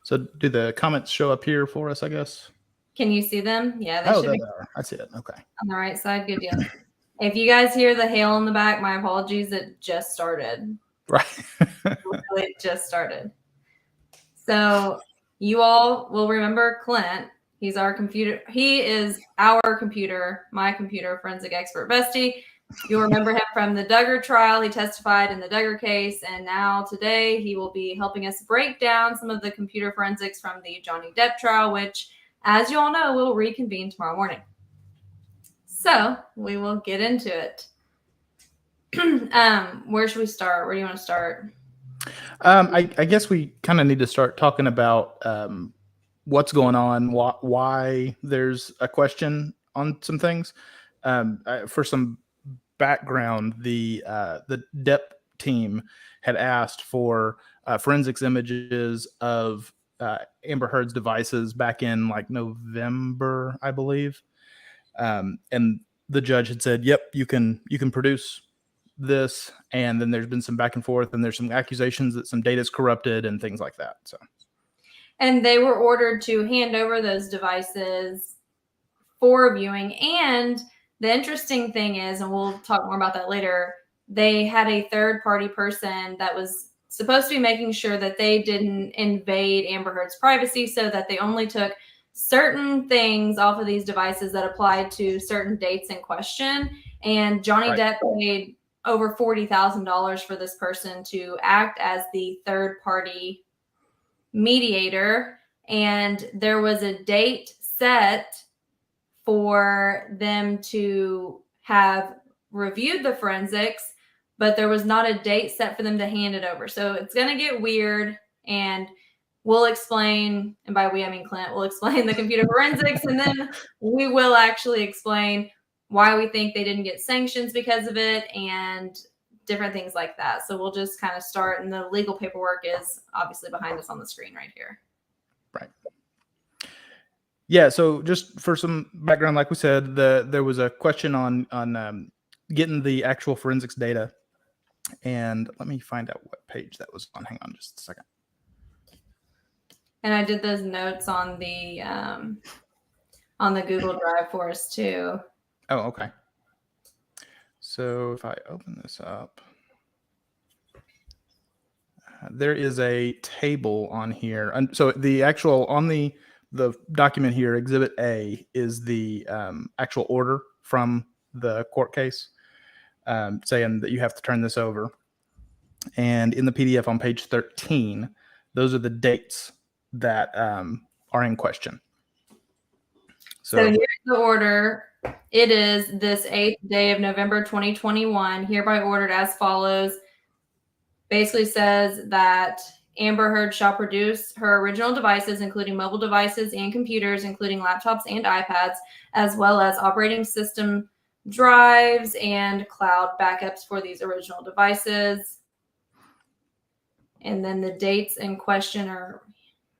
So do the comments show up here for us, I guess? Can you see them? Yeah, they should be. I see it. Okay. On the right side. Good deal. If you guys hear the hail in the back, my apologies. It just started. Right. It just started. So you all will remember Clint. He is our computer, my computer forensic expert bestie. You'll remember him from the Duggar trial. He testified in the Duggar case, and now today he will be helping us break down some of the computer forensics from the Johnny Depp trial, which, as you all know, will reconvene tomorrow morning. So we will get into it. Where should we start? Where do you want to start? I guess we kind of need to start talking about what's going on, why there's a question on some things. For some background, the Depp team had asked for forensics images of Amber Heard's devices back in like November, I believe. And the judge had said, yep, you can produce this. And then there's been some back and forth, and there's some accusations that some data is corrupted and things like that. So, and they were ordered to hand over those devices for viewing. And the interesting thing is, and we'll talk more about that later, they had a third-party person that was supposed to be making sure that they didn't invade Amber Heard's privacy, so that they only took certain things off of these devices that applied to certain dates in question. And Johnny Depp paid over $40,000 for this person to act as the third-party mediator. And there was a date set for them to have reviewed the forensics, but there was not a date set for them to hand it over. So it's going to get weird, and we'll explain, and by we I mean Clint, will explain the computer forensics, and then we will actually explain why we think they didn't get sanctions because of it and different things like that. So we'll just kind of start, and the legal paperwork is obviously behind us on the screen right here. Right. Yeah, so just for some background, like we said, there was a question on getting the actual forensics data. And let me find out what page that was on. Hang on just a second. And I did those notes on the Google Drive for us too. Oh, okay. So if I open this up, there is a table on here. And so the actual on the document here, Exhibit A, is the actual order from the court case saying that you have to turn this over. And in the PDF on page 13, those are the dates that are in question. So here's the order. It is this 8th day of November 2021, hereby ordered as follows. Basically says that Amber Heard shall produce her original devices, including mobile devices and computers, including laptops and iPads, as well as operating system drives and cloud backups for these original devices. And then the dates in question are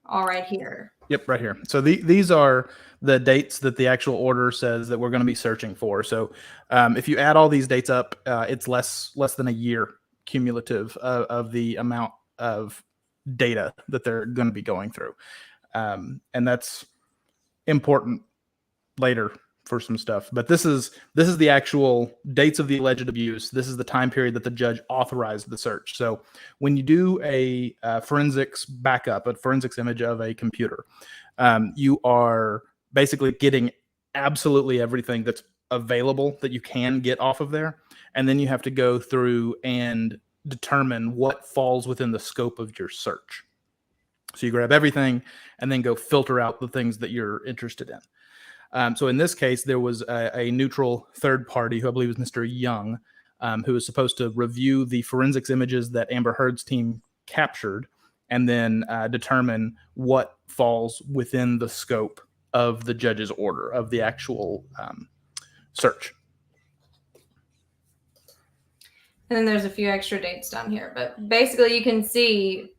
all right here. Yep, right here. So these are the dates that the actual order says that we're going to be searching for. So if you add all these dates up, it's less than a year cumulative of the amount of data that they're going to be going through. And that's important later for some stuff. But this is the actual dates of the alleged abuse. This is the time period that the judge authorized the search. So when you do a forensics backup, a forensics image of a computer, you are basically getting absolutely everything that's available that you can get off of there. And then you have to go through and determine what falls within the scope of your search. So you grab everything and then go filter out the things that you're interested in. So in this case, there was a neutral third party who I believe was Mr. Young, who was supposed to review the forensics images that Amber Heard's team captured and then determine what falls within the scope of the judge's order of the actual search. And then there's a few extra dates down here, but basically you can see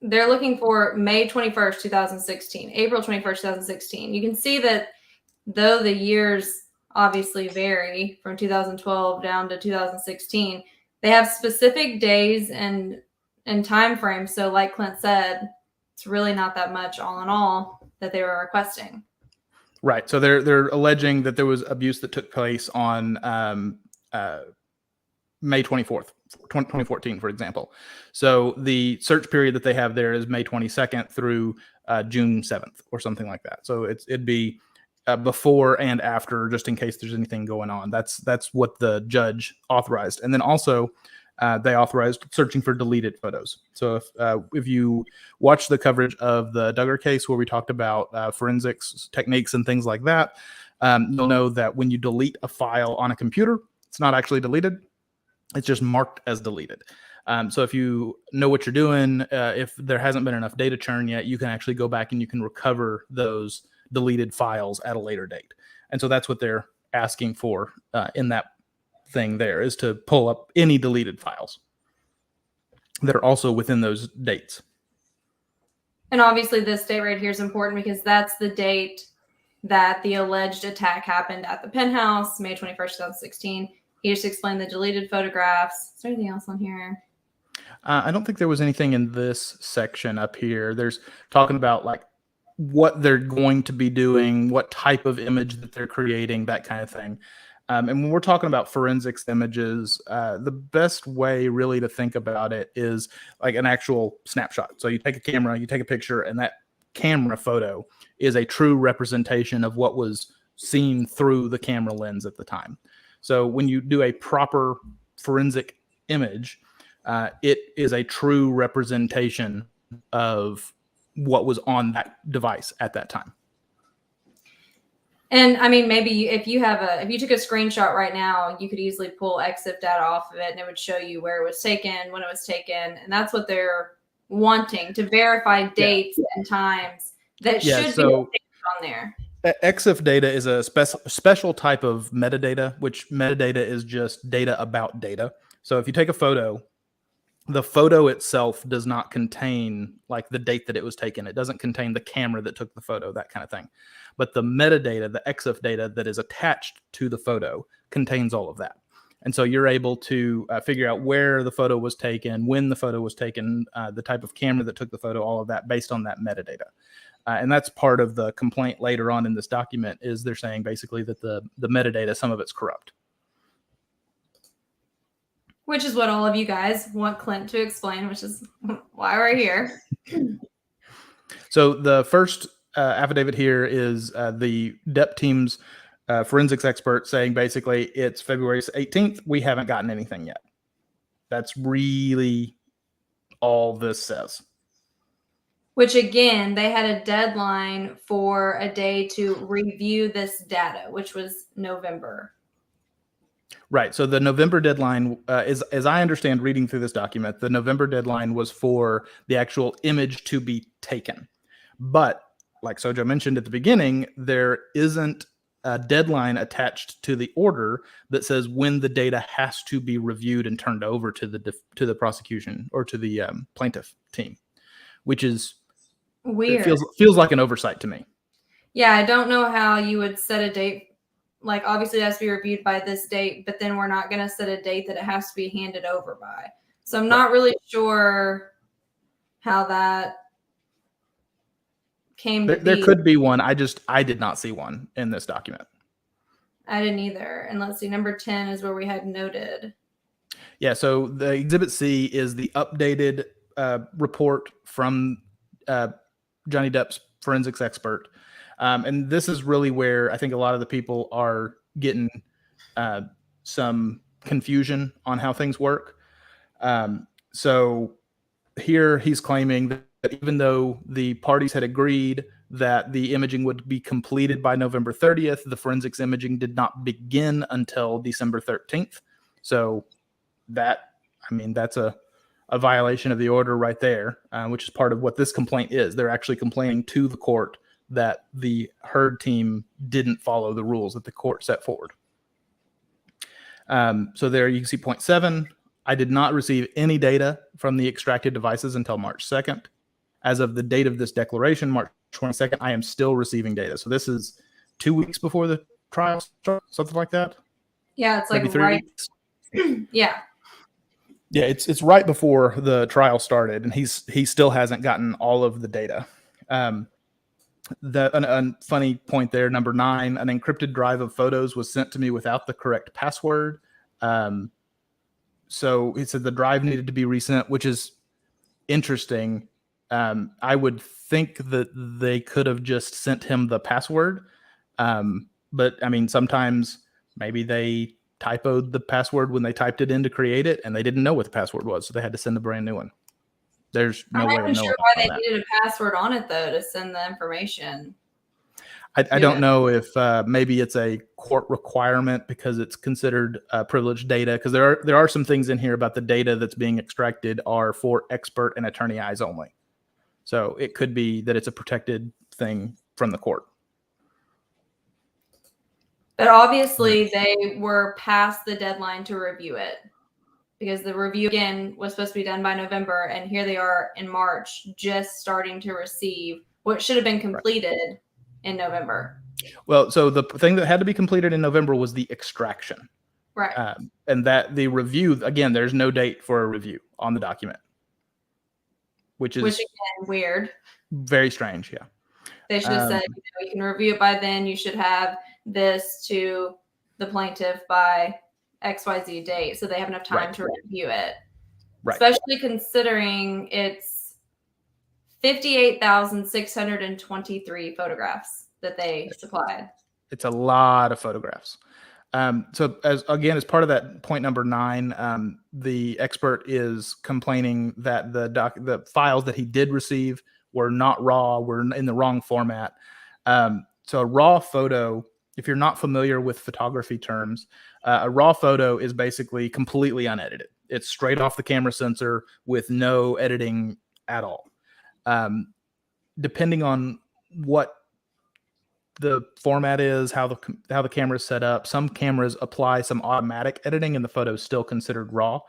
they're looking for May 21st, 2016, April 21st, 2016. You can see that though the years obviously vary from 2012 down to 2016, they have specific days and time frames. So like Clint said, it's really not that much all in all that they were requesting. Right. So they're alleging that there was abuse that took place on May 24th, 2014, for example. So the search period that they have there is May 22nd through June 7th or something like that. So it'd be before and after, just in case there's anything going on. That's what the judge authorized. And then also they authorized searching for deleted photos. So if you watch the coverage of the Duggar case where we talked about forensics techniques and things like that, you'll know that when you delete a file on a computer, it's not actually deleted. It's just marked as deleted. So if you know what you're doing, if there hasn't been enough data churn yet, you can actually go back and you can recover those deleted files at a later date. And so that's what they're asking for in that thing there, is to pull up any deleted files that are also within those dates. And obviously this date right here is important because that's the date that the alleged attack happened at the penthouse, May 21st, 2016. He just explained the deleted photographs. Is there anything else on here? I don't think there was anything in this section up here. There's talking about like what they're going to be doing, what type of image that they're creating, that kind of thing. And when we're talking about forensics images, the best way really to think about it is like an actual snapshot. So you take a camera, you take a picture, and that camera photo is a true representation of what was seen through the camera lens at the time. So when you do a proper forensic image, it is a true representation of what was on that device at that time. And I mean, maybe if you took a screenshot right now, you could easily pull EXIF data off of it and it would show you where it was taken, when it was taken. And that's what they're wanting, to verify dates and times that should be on there. EXIF data is a special type of metadata, which metadata is just data about data. So if you take a photo, the photo itself does not contain like the date that it was taken. It doesn't contain the camera that took the photo, that kind of thing. But the metadata, the EXIF data that is attached to the photo contains all of that. And so you're able to figure out where the photo was taken, when the photo was taken, the type of camera that took the photo, all of that based on that metadata. And that's part of the complaint later on in this document, is they're saying basically that the metadata, some of it's corrupt. Which is what all of you guys want Clint to explain, which is why we're here. So the first affidavit here is the Depp team's forensics expert saying basically it's February 18th. We haven't gotten anything yet. That's really all this says. Which again, they had a deadline for a day to review this data, which was November. Right. So the November deadline is, as I understand reading through this document, the November deadline was for the actual image to be taken. But like SoJo mentioned at the beginning, there isn't a deadline attached to the order that says when the data has to be reviewed and turned over to the prosecution or to the plaintiff team, which is weird. It feels like an oversight to me. Yeah, I don't know how you would set a date. Like, obviously it has to be reviewed by this date, but then we're not going to set a date that it has to be handed over by. So I'm not really sure how that came to be. There could be one. I did not see one in this document. I didn't either. And let's see, number 10 is where we had noted. Yeah, so the Exhibit C is the updated report from Johnny Depp's forensics expert. And this is really where I think a lot of the people are getting some confusion on how things work. So here he's claiming that even though the parties had agreed that the imaging would be completed by November 30th, the forensics imaging did not begin until December 13th. So that, I mean, that's a violation of the order right there, which is part of what this complaint is. They're actually complaining to the court that the Heard team didn't follow the rules that the court set forward. So there you can see point 7. I did not receive any data from the extracted devices until March 2nd. As of the date of this declaration, March 22nd, I am still receiving data. So this is 2 weeks before the trial starts, something like that. Yeah, it's maybe like 3 right. weeks. Yeah. Yeah, it's right before the trial started, and he still hasn't gotten all of the data. A funny point there, number 9, an encrypted drive of photos was sent to me without the correct password. So he said the drive needed to be resent, which is interesting. I would think that they could have just sent him the password. But I mean, sometimes maybe they typoed the password when they typed it in to create it, and they didn't know what the password was, so they had to send a brand new one. There's no way of knowing sure why they that. needed a password on it though to send the information. I don't know if maybe it's a court requirement because it's considered privileged data, because there are some things in here about the data that's being extracted are for expert and attorney eyes only. So it could be that it's a protected thing from the court. But obviously they were past the deadline to review it, because the review again was supposed to be done by November, and here they are in March just starting to receive what should have been completed in November. Well, so the thing that had to be completed in November was the extraction. Right. And that the review, again, there's no date for a review on the document, which again, weird. Very strange. Yeah. They should have said, you can review it by then. You should have this to the plaintiff by XYZ date, so they have enough time to review it. Right. Especially considering it's 58,623 photographs that they supplied. It's a lot of photographs. So as part of that point number 9, the expert is complaining that the files that he did receive were not raw, were in the wrong format. So a raw photo, if you're not familiar with photography terms, a raw photo is basically completely unedited. It's straight off the camera sensor with no editing at all. Depending on what the format is, how the camera is set up, some cameras apply some automatic editing and the photo is still considered raw.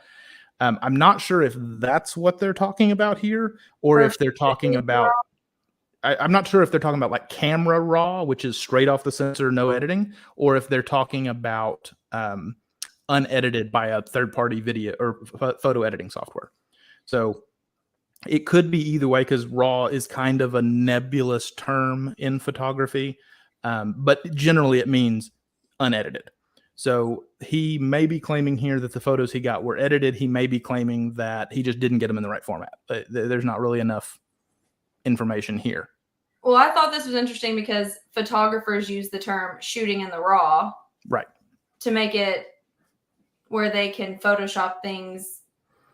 I'm not sure if that's what they're talking about here, or if they're talking about, I'm not sure if they're talking about like camera raw, which is straight off the sensor, no editing, or if they're talking about unedited by a third-party video or photo editing software. So it could be either way, because raw is kind of a nebulous term in photography, but generally it means unedited. So he may be claiming here that the photos he got were edited. He may be claiming that he just didn't get them in the right format. There's not really enough information here. Well, I thought this was interesting because photographers use the term shooting in the raw, right, to make it where they can Photoshop things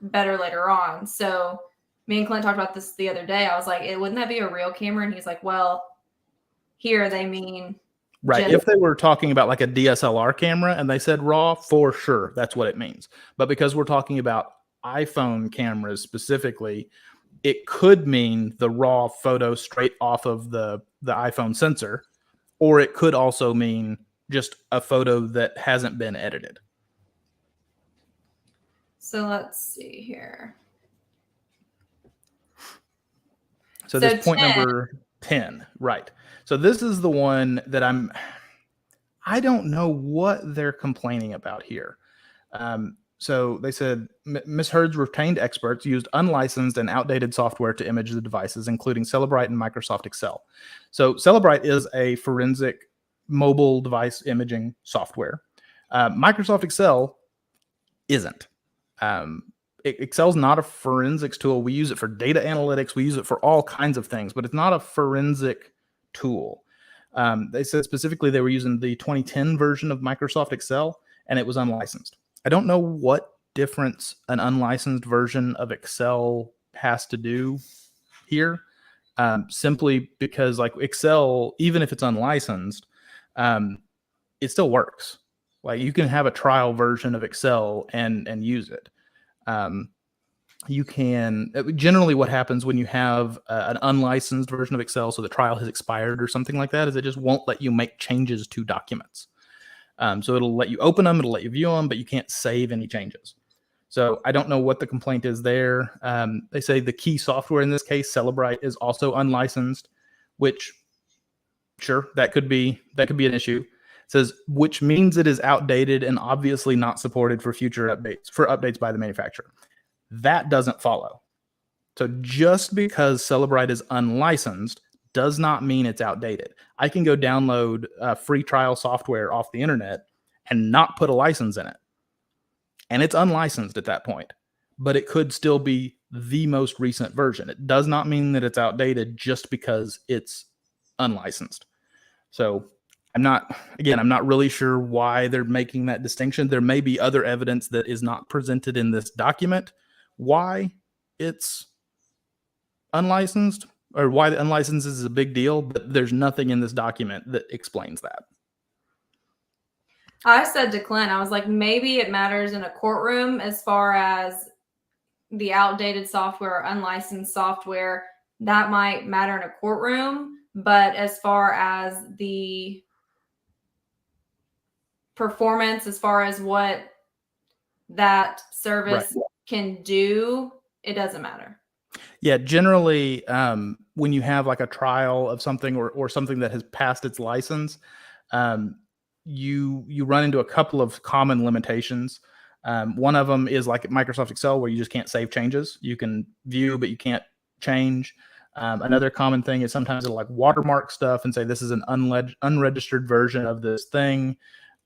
better later on. So me and Clint talked about this the other day. I was like, wouldn't that be a real camera? And he's like, well, here they mean right. If they were talking about like a DSLR camera and they said raw, for sure, that's what it means. But because we're talking about iPhone cameras specifically, it could mean the raw photo straight off of the iPhone sensor, or it could also mean just a photo that hasn't been edited. So let's see here. So this point number 10, right. So this is the one that I don't know what they're complaining about here. So they said Ms. Heard's retained experts used unlicensed and outdated software to image the devices, including Celebrite and Microsoft Excel. So Celebrite is a forensic mobile device imaging software. Microsoft Excel isn't. Excel's not a forensics tool. We use it for data analytics. We use it for all kinds of things, but it's not a forensic tool. They said specifically they were using the 2010 version of Microsoft Excel, and it was unlicensed. I don't know what difference an unlicensed version of Excel has to do here, simply because like Excel, even if it's unlicensed, it still works. Like you can have a trial version of Excel and use it. You can generally what happens when you have an unlicensed version of Excel, so the trial has expired or something like that, is it just won't let you make changes to documents. So it'll let you open them, it'll let you view them, but you can't save any changes. So I don't know what the complaint is there. They say the key software in this case, Celebrite, is also unlicensed, which sure, that could be an issue. It says, which means it is outdated and obviously not supported for future updates, by the manufacturer. That doesn't follow. So just because Celebrite is unlicensed does not mean it's outdated. I can go download free trial software off the internet and not put a license in it. And it's unlicensed at that point, but it could still be the most recent version. It does not mean that it's outdated just because it's unlicensed. So I'm not really sure why they're making that distinction. There may be other evidence that is not presented in this document why it's unlicensed or why the unlicensed is a big deal, but there's nothing in this document that explains that. I said to Clint, I was like, maybe it matters in a courtroom as far as the outdated software or unlicensed software. That might matter in a courtroom, but as far as the performance, as far as what that service can do, it doesn't matter. Yeah, generally, when you have like a trial of something or something that has passed its license, you run into a couple of common limitations. One of them is like Microsoft Excel, where you just can't save changes. You can view, but you can't change. Another common thing is sometimes it'll like watermark stuff and say this is an unregistered version of this thing.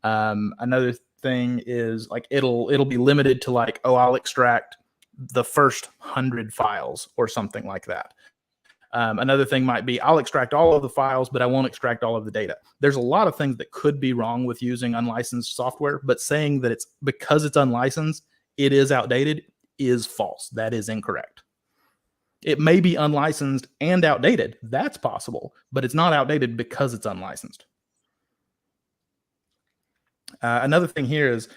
Another thing is like it'll be limited to like, oh, I'll extract the first 100 files or something like that. Another thing might be I'll extract all of the files, but I won't extract all of the data. There's a lot of things that could be wrong with using unlicensed software, but saying that it's because it's unlicensed, it is outdated is false. That is incorrect. It may be unlicensed and outdated. That's possible, but it's not outdated because it's unlicensed. Another thing here is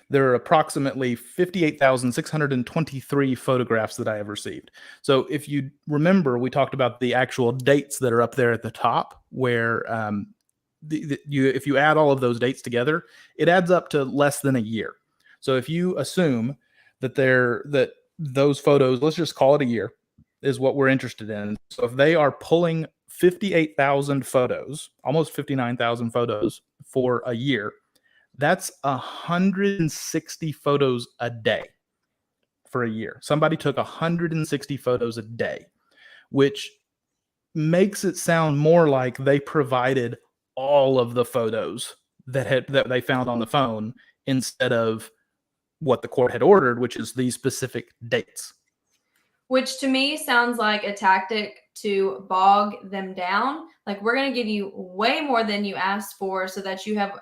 there are approximately 58,623 photographs that I have received. So if you remember, we talked about the actual dates that are up there at the top, where if you add all of those dates together, it adds up to less than a year. So if you assume that those photos, let's just call it a year, is what we're interested in. So if they are pulling 58,000 photos, almost 59,000 photos for a year, that's 160 photos a day for a year. Somebody took 160 photos a day, which makes it sound more like they provided all of the photos that they found on the phone instead of what the court had ordered, which is these specific dates. Which to me sounds like a tactic to bog them down. Like, we're going to give you way more than you asked for so that you have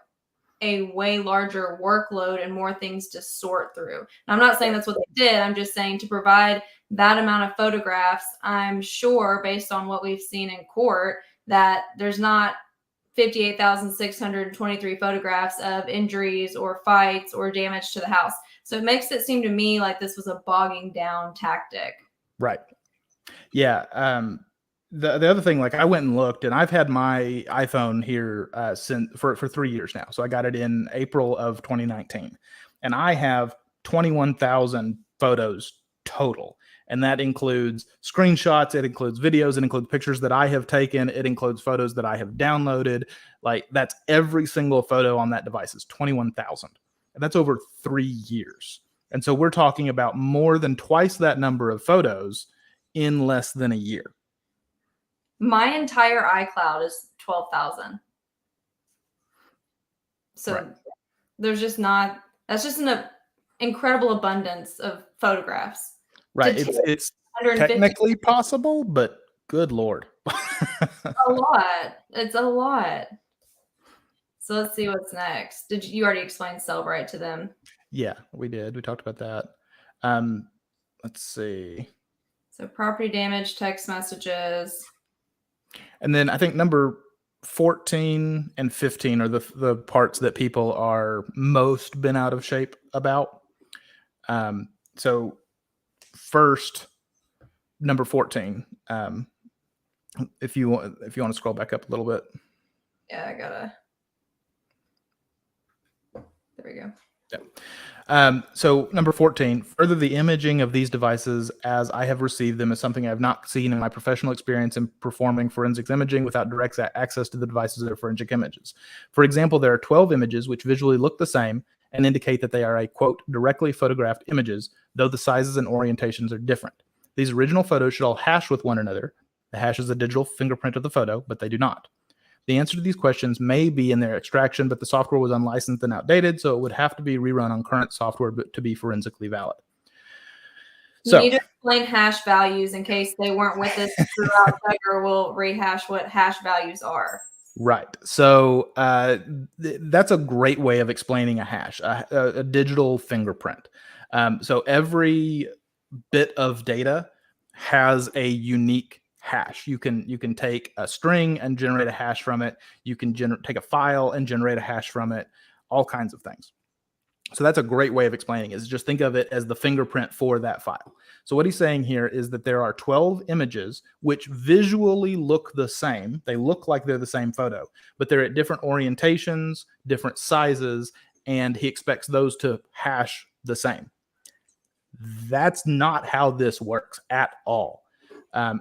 a way larger workload and more things to sort through. And I'm not saying that's what they did. I'm just saying to provide that amount of photographs, I'm sure based on what we've seen in court that there's not 58,623 photographs of injuries or fights or damage to the house. So it makes it seem to me like this was a bogging down tactic. Right. Yeah. The other thing, like I went and looked, and I've had my iPhone here for 3 years now. So I got it in April of 2019, and I have 21,000 photos total. And that includes screenshots, it includes videos, it includes pictures that I have taken, it includes photos that I have downloaded. Like, that's every single photo on that device is 21,000. And that's over 3 years. And so we're talking about more than twice that number of photos in less than a year. My entire iCloud is 12,000. So right. There's just not, that's just an incredible abundance of photographs. Right. It's technically possible, but good Lord. A lot. It's a lot. So let's see what's next. Did you already explain Celebrite to them? Yeah, we did. We talked about that. Let's see. So property damage, text messages. And then I think number 14 and 15 are the parts that people are most been out of shape about. So first, number 14. If you want to scroll back up a little bit. Yeah, I gotta. There we go. Yeah. So number 14, further, the imaging of these devices as I have received them is something I have not seen in my professional experience in performing forensics imaging without direct access to the devices that are forensic images. For example, there are 12 images which visually look the same and indicate that they are a, quote, directly photographed images, though the sizes and orientations are different. These original photos should all hash with one another. The hash is a digital fingerprint of the photo, but they do not. The answer to these questions may be in their extraction, but the software was unlicensed and outdated, so it would have to be rerun on current software to be forensically valid. You need to explain hash values in case they weren't with us throughout. Duggar will rehash what hash values are. Right. So that's a great way of explaining a hash, a digital fingerprint. So every bit of data has a unique hash. You can take a string and generate a hash from it. You can take a file and generate a hash from it. All kinds of things. So that's a great way of explaining it, is just think of it as the fingerprint for that file. So what he's saying here is that there are 12 images which visually look the same. They look like they're the same photo, but they're at different orientations, different sizes, and he expects those to hash the same. That's not how this works at all.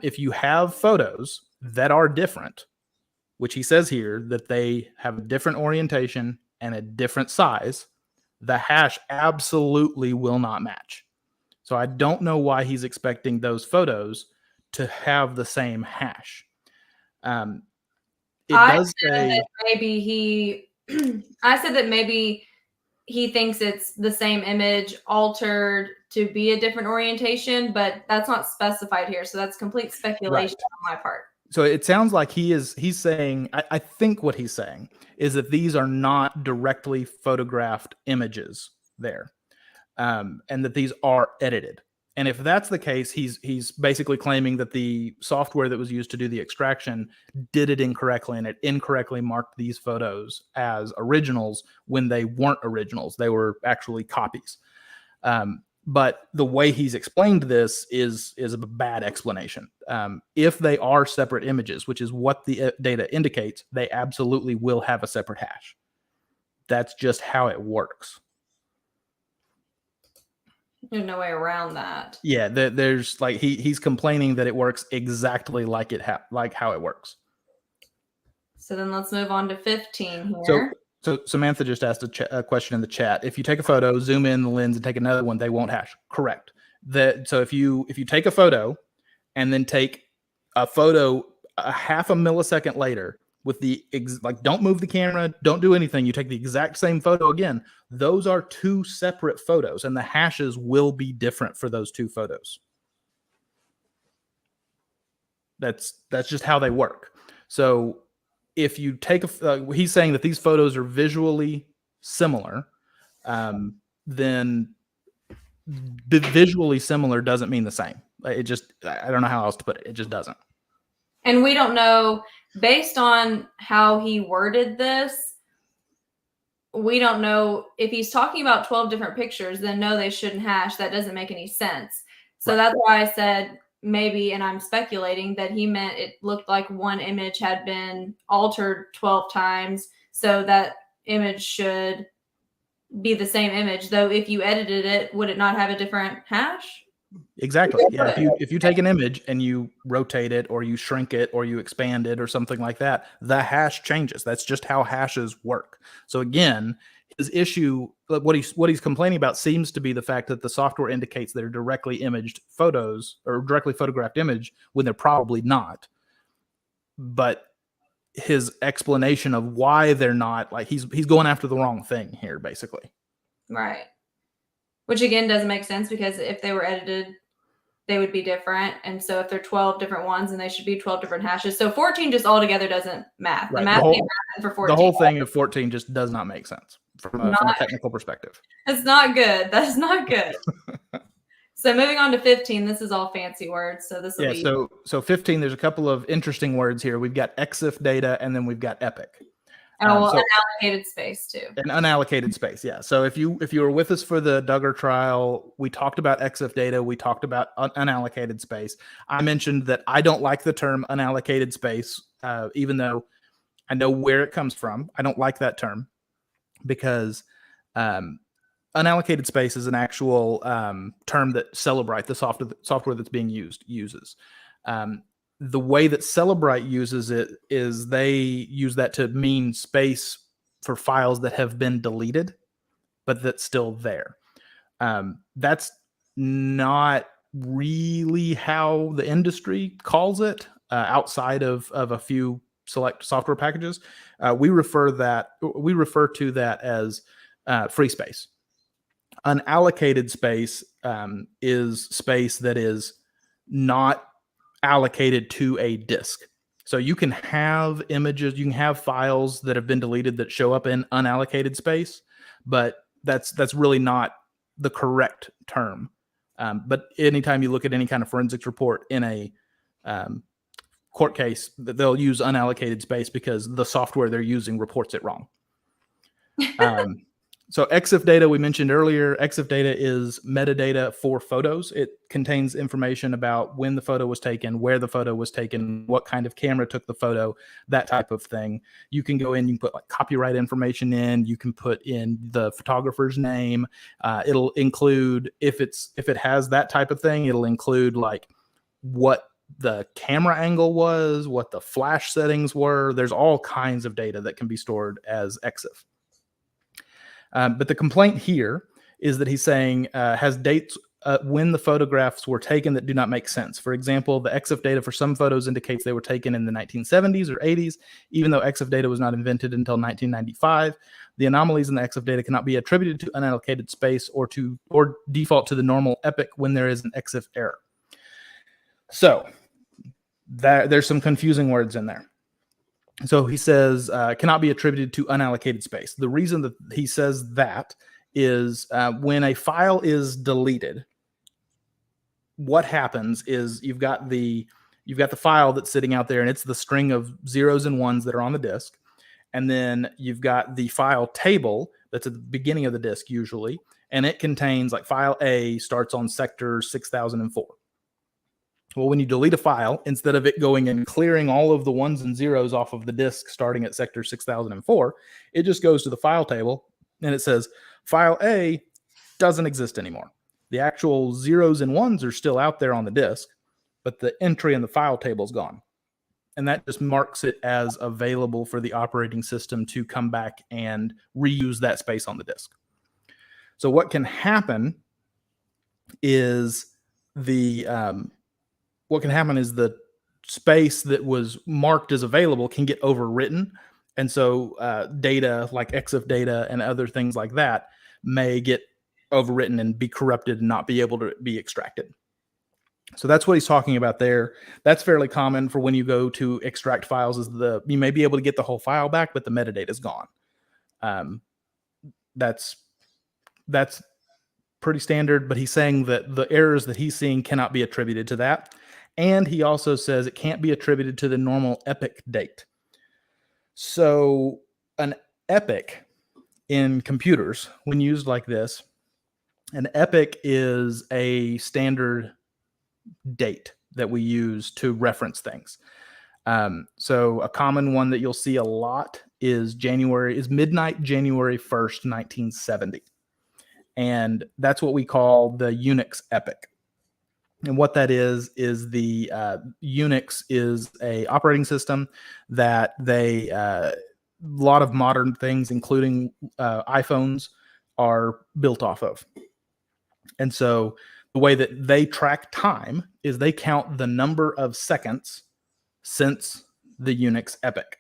If you have photos that are different, which he says here that they have a different orientation and a different size, the hash absolutely will not match. So I don't know why he's expecting those photos to have the same hash. I said that maybe he thinks it's the same image altered to be a different orientation, but that's not specified here. So that's complete speculation on my part. So it sounds like he's saying, I think what he's saying is that these are not directly photographed images there, and that these are edited. And if that's the case, he's basically claiming that the software that was used to do the extraction did it incorrectly, and it incorrectly marked these photos as originals when they weren't originals. They were actually copies. But the way he's explained this is a bad explanation. If they are separate images, which is what the data indicates, they absolutely will have a separate hash. That's just how it works. There's no way around that. Yeah, there's like he's complaining that it works exactly like like how it works. So then let's move on to 15 here. So Samantha just asked a question in the chat. If you take a photo, zoom in the lens, and take another one, they won't hash. Correct. So if you take a photo and then take a photo a half a millisecond later with don't move the camera, don't do anything, you take the exact same photo again, those are two separate photos, and the hashes will be different for those two photos. That's just how they work. So if you take he's saying that these photos are visually similar, then visually similar doesn't mean the same. I don't know how else to put it. It just doesn't. And we don't know, based on how he worded this, we don't know if he's talking about 12 different pictures, then no, they shouldn't hash. That doesn't make any sense. So that's why I said maybe, and I'm speculating, that he meant it looked like one image had been altered 12 times. So that image should be the same image, though if you edited it, would it not have a different hash? Exactly. Yeah. If you take an image and you rotate it or you shrink it or you expand it or something like that, the hash changes. That's just how hashes work. So again, his issue, what he's complaining about seems to be the fact that the software indicates they're directly imaged photos or directly photographed image when they're probably not. But his explanation of why they're not, like he's going after the wrong thing here, basically. Right. Which again doesn't make sense, because if they were edited, they would be different. And so if they're 12 different ones, and they should be 12 different hashes. So 14 just altogether doesn't math. Right. The math ain't mathing for 14. The whole thing of 14 just does not make sense from a technical perspective. It's not good. That's not good. So moving on to 15, this is all fancy words. So this will be... So 15, there's a couple of interesting words here. We've got EXIF data, and then we've got epic. Unallocated space too. An unallocated space, yeah. So if you were with us for the Duggar trial, we talked about EXIF data. We talked about unallocated space. I mentioned that I don't like the term unallocated space, even though I know where it comes from. I don't like that term because unallocated space is an actual term that Cellebrite, the software that's being used, uses. The way that Cellebrite uses it is they use that to mean space for files that have been deleted. but that's still there. That's not really how the industry calls it, outside of a few select software packages. We refer to that as free space. Unallocated space is space that is not allocated to a disk. So you can have images, you can have files that have been deleted that show up in unallocated space, but that's really not the correct term. But anytime you look at any kind of forensics report in a court case, they'll use unallocated space because the software they're using reports it wrong. So EXIF data we mentioned earlier. EXIF data is metadata for photos. It contains information about when the photo was taken, where the photo was taken, what kind of camera took the photo, that type of thing. You can go in, you can put like copyright information in, you can put in the photographer's name. It'll include, if it has that type of thing, it'll include like what the camera angle was, what the flash settings were. There's all kinds of data that can be stored as EXIF. But the complaint here is that he's saying has dates when the photographs were taken that do not make sense. For example, the EXIF data for some photos indicates they were taken in the 1970s or 80s, even though EXIF data was not invented until 1995. The anomalies in the EXIF data cannot be attributed to unallocated space or default to the normal epoch when there is an EXIF error. So there's some confusing words in there. So he says cannot be attributed to unallocated space. The reason that he says that is when a file is deleted, what happens is you've got the file that's sitting out there, and it's the string of zeros and ones that are on the disk, and then you've got the file table that's at the beginning of the disk usually, and it contains like file A starts on sector 6004. Well, when you delete a file, instead of it going and clearing all of the ones and zeros off of the disk starting at sector 6004, it just goes to the file table and it says file A doesn't exist anymore. The actual zeros and ones are still out there on the disk, but the entry in the file table is gone. And that just marks it as available for the operating system to come back and reuse that space on the disk. So what can happen is the space that was marked as available can get overwritten. And so data like EXIF data and other things like that may get overwritten and be corrupted and not be able to be extracted. So that's what he's talking about there. That's fairly common for when you go to extract files, is you may be able to get the whole file back, but the metadata is gone. That's pretty standard, but he's saying that the errors that he's seeing cannot be attributed to that. And he also says it can't be attributed to the normal epoch date. So an epoch in computers, when used like this, an epoch is a standard date that we use to reference things. So a common one that you'll see a lot is midnight January 1st, 1970. And that's what we call the Unix epoch. And what that is the Unix is a operating system that a lot of modern things, including iPhones, are built off of. And so the way that they track time is they count the number of seconds since the Unix epoch.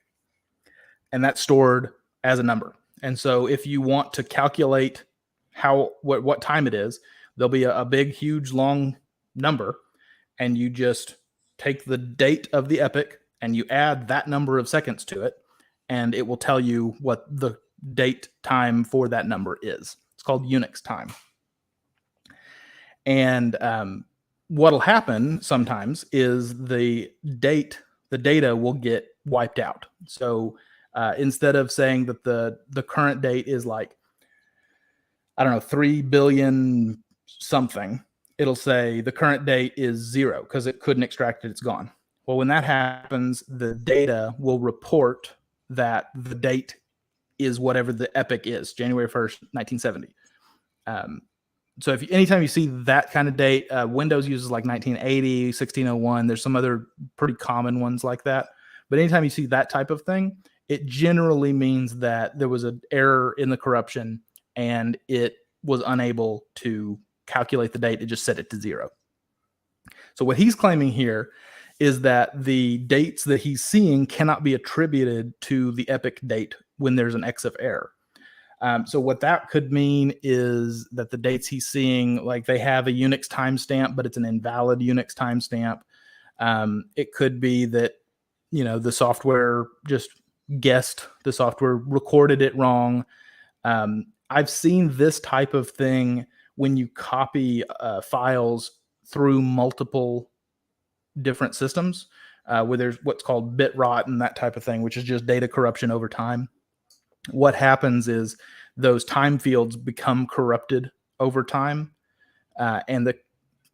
And that's stored as a number. And so if you want to calculate what time it is, there'll be a big, huge, long number, and you just take the date of the epoch and you add that number of seconds to it, and it will tell you what the date time for that number is. It's called Unix time. And what'll happen sometimes is the data will get wiped out. So instead of saying that the current date is like, I don't know, 3 billion something, it'll say the current date is 0 because it couldn't extract it, it's gone. Well, when that happens, the data will report that the date is whatever the epoch is, January 1st, 1970. So anytime you see that kind of date, Windows uses like 1980, 1601. There's some other pretty common ones like that. But anytime you see that type of thing, it generally means that there was an error in the corruption and it was unable to calculate the date. It just set it to 0. So what he's claiming here is that the dates that he's seeing cannot be attributed to the epoch date when there's an EXIF error. So what that could mean is that the dates he's seeing, like they have a Unix timestamp, but it's an invalid Unix timestamp. It could be that, the software just guessed, the software recorded it wrong. I've seen this type of thing when you copy files through multiple different systems, where there's what's called bit rot and that type of thing, which is just data corruption over time. What happens is those time fields become corrupted over time, and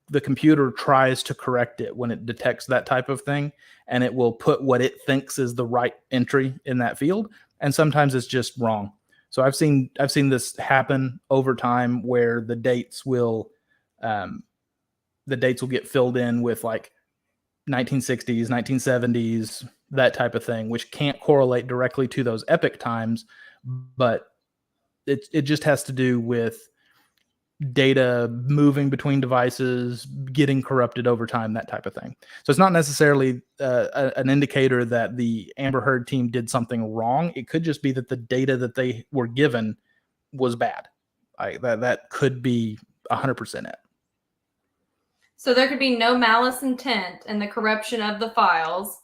the computer tries to correct it when it detects that type of thing, and it will put what it thinks is the right entry in that field, and sometimes it's just wrong. So I've seen this happen over time where the dates will get filled in with like 1960s, 1970s, that type of thing, which can't correlate directly to those epoch times, but it just has to do with data moving between devices, getting corrupted over time, that type of thing. So it's not necessarily an indicator that the Amber Heard team did something wrong. It could just be that the data that they were given was bad. That could be 100% it. So there could be no malice intent in the corruption of the files.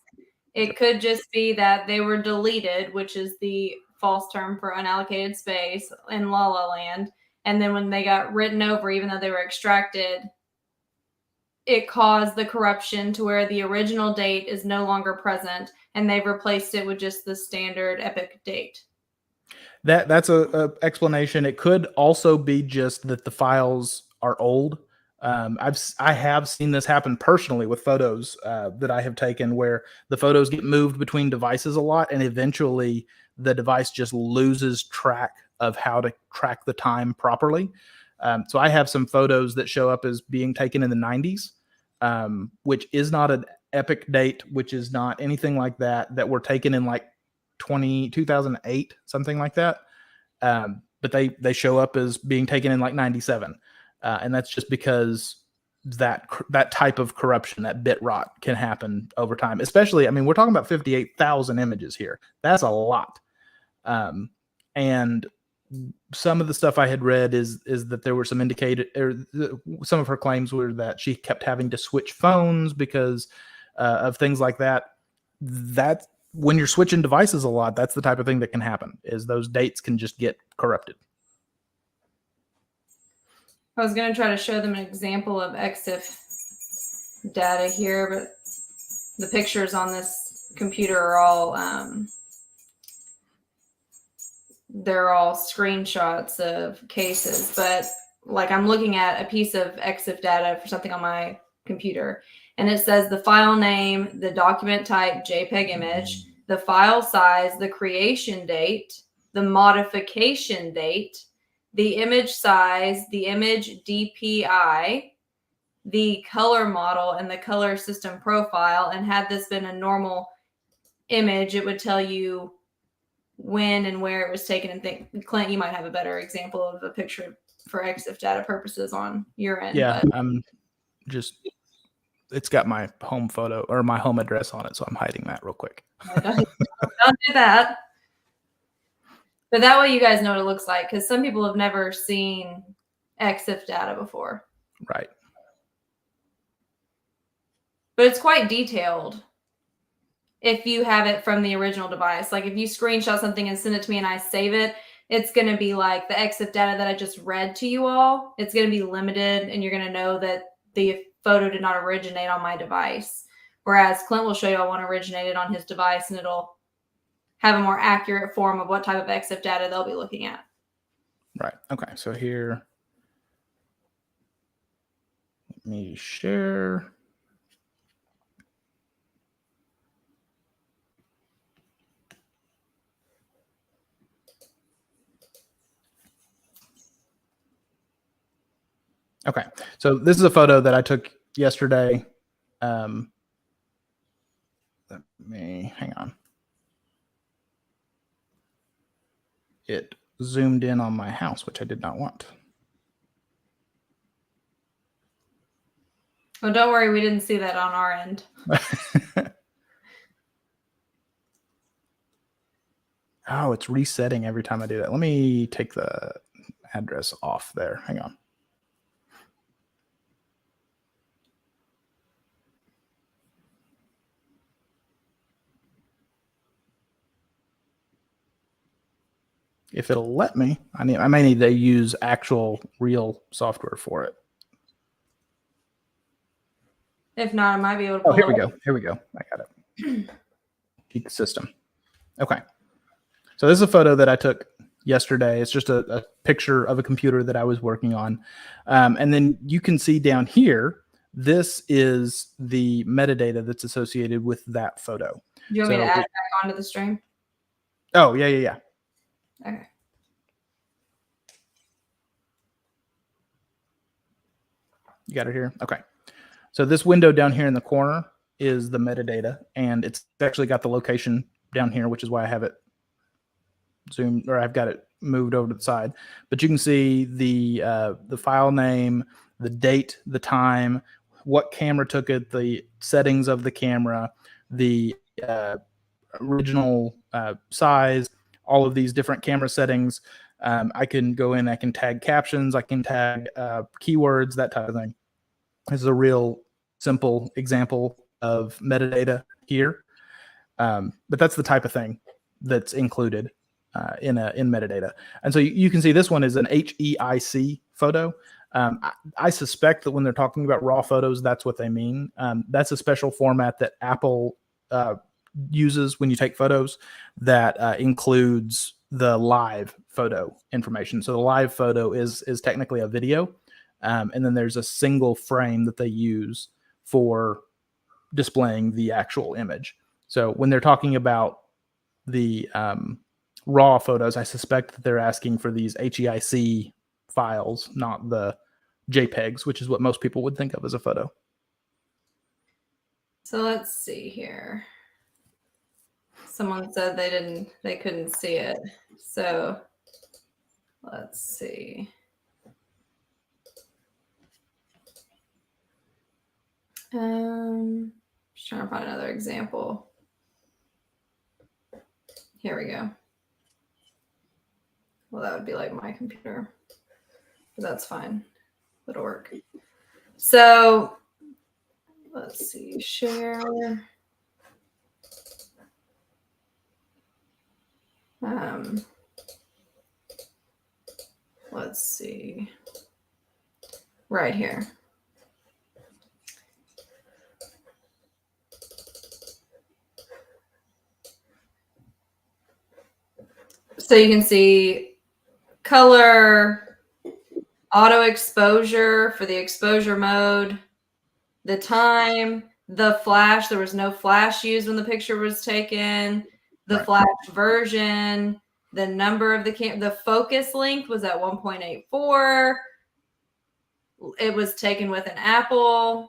It could just be that they were deleted, which is the false term for unallocated space in La La Land. And then when they got written over, even though they were extracted, it caused the corruption to where the original date is no longer present, and they've replaced it with just the standard epoch date. That's a explanation. It could also be just that the files are old. I have seen this happen personally with photos that I have taken, where the photos get moved between devices a lot, and eventually the device just loses track of how to track the time properly. So I have some photos that show up as being taken in the 90s, which is not an epoch date, which is not anything like that were taken in like 2008, something like that. But they show up as being taken in like 97. And that's just because that type of corruption, that bit rot, can happen over time. Especially, I mean, we're talking about 58,000 images here. That's a lot. And some of the stuff I had read is that there were some some of her claims were that she kept having to switch phones because of things like that. That when you're switching devices a lot, that's the type of thing that can happen, is those dates can just get corrupted. I was going to try to show them an example of EXIF data here, but the pictures on this computer are all they're all screenshots of cases. But like, I'm looking at a piece of EXIF data for something on my computer, and it says the file name, the document type, JPEG image, the file size, the creation date, the modification date, the image size, the image DPI, the color model, and the color system profile. And had this been a normal image, it would tell you when and where it was taken. And Clint, you might have a better example of a picture for EXIF data purposes on your end. Yeah, I'm just, it's got my home photo or my home address on it, so I'm hiding that real quick. Don't do that. But that way you guys know what it looks like, because some people have never seen EXIF data before. Right. But it's quite detailed if you have it from the original device. Like if you screenshot something and send it to me and I save it, it's going to be like the EXIF data that I just read to you all. It's going to be limited, and you're going to know that the photo did not originate on my device. Whereas Clint will show you one originated on his device, and it'll have a more accurate form of what type of EXIF data they'll be looking at. Right. Okay. So here, let me share. Okay. So this is a photo that I took yesterday. Let me hang on. zoomed in on my house, which I did not want. Well, don't worry, we didn't see that on our end. Oh, it's resetting every time I do that. Let me take the address off there. Hang on. If it'll let me, I may need to use actual real software for it. If not, I might be able to pull here we go. Here we go. I got it. Peak system. Okay. So this is a photo that I took yesterday. It's just a picture of a computer that I was working on. And then you can see down here, this is the metadata that's associated with that photo. Do you want me to add it back onto the stream? Oh, yeah. Okay. You got it here? Okay. So this window down here in the corner is the metadata, and it's actually got the location down here, which is why I have it zoomed, or I've got it moved over to the side. But you can see the file name, the date, the time, what camera took it, the settings of the camera, the original size, all of these different camera settings. I can go in, I can tag captions, I can tag keywords, that type of thing. This is a real simple example of metadata here. But that's the type of thing that's included in metadata. And so you can see this one is an HEIC photo. I suspect that when they're talking about raw photos, that's what they mean. That's a special format that Apple uses when you take photos that includes the live photo information. So the live photo is technically a video. And then there's a single frame that they use for displaying the actual image. So when they're talking about the raw photos, I suspect that they're asking for these HEIC files, not the JPEGs, which is what most people would think of as a photo. So let's see here. Someone said they couldn't see it. So let's see. Just trying to find another example. Here we go. Well, that would be like my computer, but that's fine. It'll work. So let's see, share. Let's see, right here. So you can see color, auto exposure for the exposure mode, the time, the flash. There was no flash used when the picture was taken, the flash version, the number of the focus length was at 1.84. It was taken with an Apple,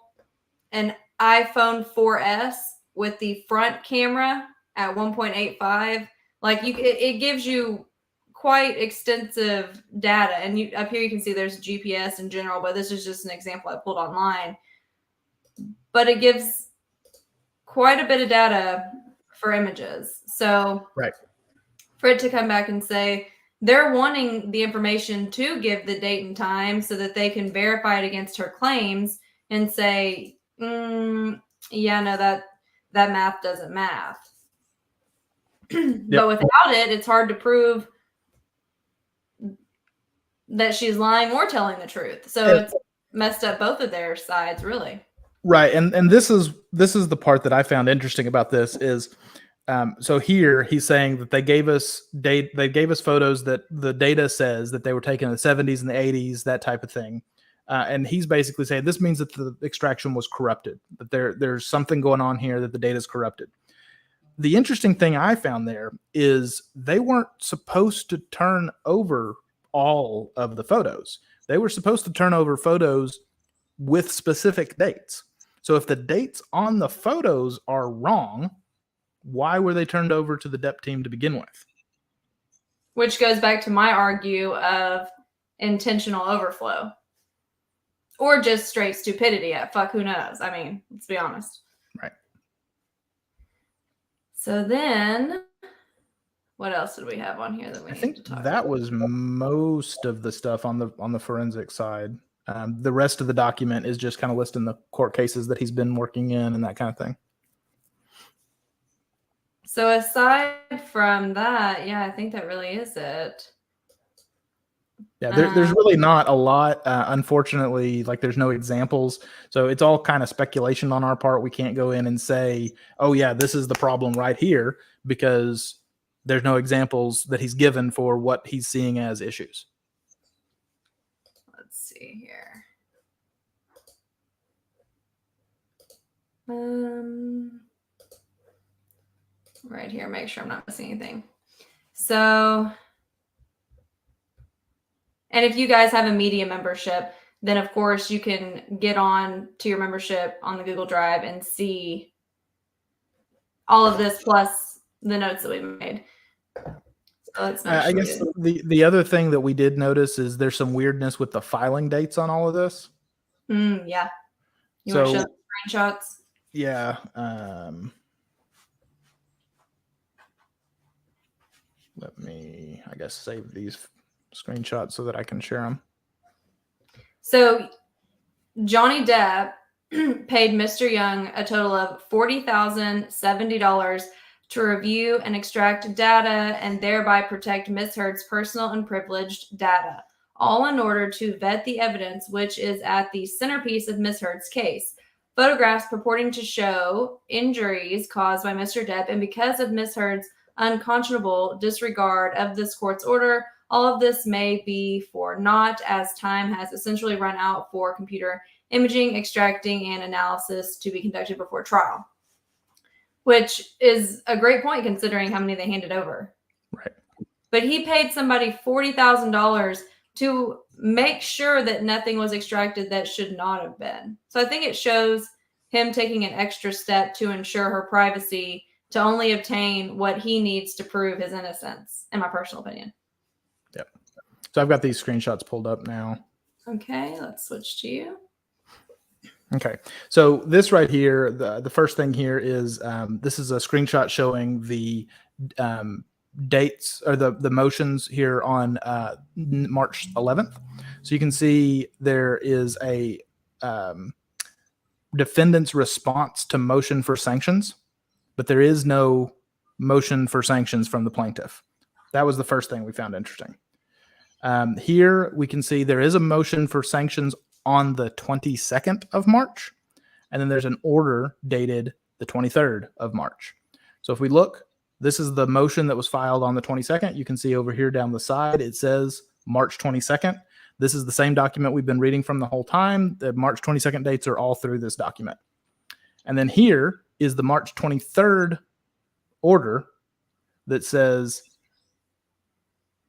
an iPhone 4S with the front camera at 1.85. Like it gives you quite extensive data. And up here you can see there's GPS in general, but this is just an example I pulled online. But it gives quite a bit of data for images. So for it to come back and say they're wanting the information to give the date and time so that they can verify it against her claims and say, yeah, no, that math doesn't math. But without it, it's hard to prove that she's lying or telling the truth. So it's messed up both of their sides, really. Right, and this is the part that I found interesting about this is, so here he's saying that they gave us photos that the data says that they were taken in the 70s and the 80s, that type of thing, and he's basically saying this means that the extraction was corrupted, that there's something going on here, that the data is corrupted. The interesting thing I found there is they weren't supposed to turn over all of the photos. They were supposed to turn over photos with specific dates. So if the dates on the photos are wrong, why were they turned over to the Depp team to begin with? which goes back to my argue of intentional overflow. Or just straight stupidity. Fuck, who knows? I mean, let's be honest. Right. So then, what else did we have on here that we need to talk about? That was most of the stuff on the forensic side. The rest of the document is just kind of listing the court cases that he's been working in and that kind of thing. So aside from that, yeah, I think that really is it. Yeah, there's really not a lot. Unfortunately, like there's no examples. So it's all kind of speculation on our part. We can't go in and say, oh, yeah, this is the problem right here, because there's no examples that he's given for what he's seeing as issues. Let's see here. Right here, make sure I'm not missing anything. So, and if you guys have a media membership, then of course you can get on to your membership on the Google Drive and see all of this plus the notes that we made. So let's I guess the other thing that we did notice is there's some weirdness with the filing dates on all of this. Yeah. You want to show the screenshots? Yeah. Let me, I guess, save these screenshots so that I can share them. So Johnny Depp paid Mr. Young a total of $40,070 to review and extract data and thereby protect Ms. Heard's personal and privileged data, all in order to vet the evidence which is at the centerpiece of Ms. Heard's case. Photographs purporting to show injuries caused by Mr. Depp, and because of Ms. Heard's unconscionable disregard of this court's order, all of this may be for naught, as time has essentially run out for computer imaging, extracting, and analysis to be conducted before trial. Which is a great point considering how many they handed over. Right. But he paid somebody $40,000 to make sure that nothing was extracted that should not have been. So I think it shows him taking an extra step to ensure her privacy to only obtain what he needs to prove his innocence, in my personal opinion. Yep. So I've got these screenshots pulled up now. Okay, let's switch to you. Okay, so this right here, the first thing here is this is a screenshot showing the dates or the motions here on March 11th. So you can see there is a defendant's response to motion for sanctions, but there is no motion for sanctions from the plaintiff. That was the first thing we found interesting. Here we can see there is a motion for sanctions on the 22nd of March, and then there's an order dated the 23rd of March. So if we look, this is the motion that was filed on the 22nd. You can see over here down the side, it says March 22nd. This is the same document we've been reading from the whole time. The March 22nd dates are all through this document. And then here is the March 23rd order that says